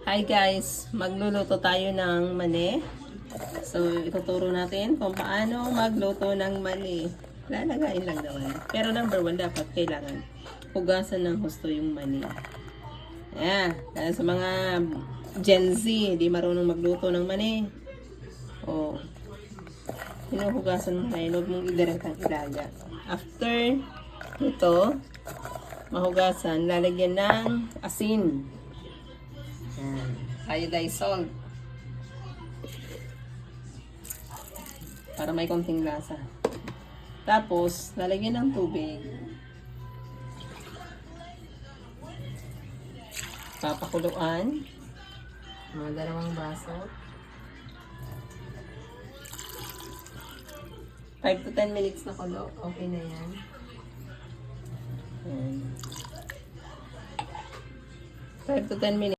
Hi guys, magluluto tayo ng mani. So, ituturo natin kung paano magluto ng mani. Lalagayin lang naman. Pero number 1, dapat kailangan hugasan ng husto yung mani. Ayan, dahil sa mga Gen Z, di marunong magluto ng mani. O, hinuhugasan mo na yun, huwag mong idiretang ilaga. After ito, mahugasan, lalagyan ng asin. Ayan. Iodized salt. Para may konting lasa. Tapos, lalagyan ng tubig. Papakuluan. Mga 2 baso. 5 to 10 minutes na kulo. Okay na yan. Ayan. 5 to 10 minutes.